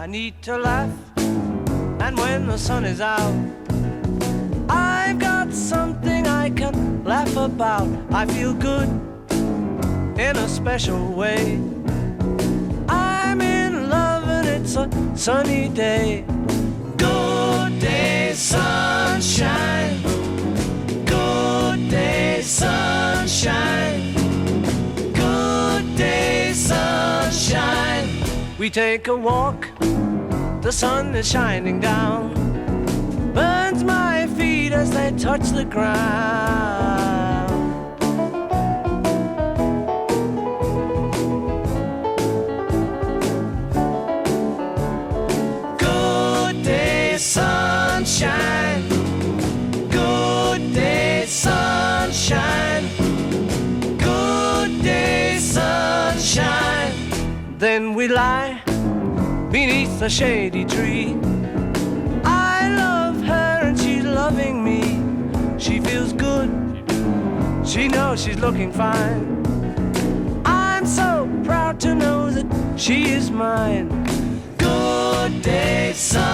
need to laugh, and when the sun is out, I've got something I can laugh about. I feel good in a special way. I'm in love and it's a sunny day. Good day, sunshine. Good day, sunshine. Good day, sunshine. We take a walk, the sun is shining down, burns my feet as they touch the ground. Good day, sunshine. Good day, sunshine. Good day, sunshine. Then we lie beneath a shady tree. I love her and she's loving me. She feels good, she knows she's looking fine. I'm so proud to know that she is mine. Good day, sun.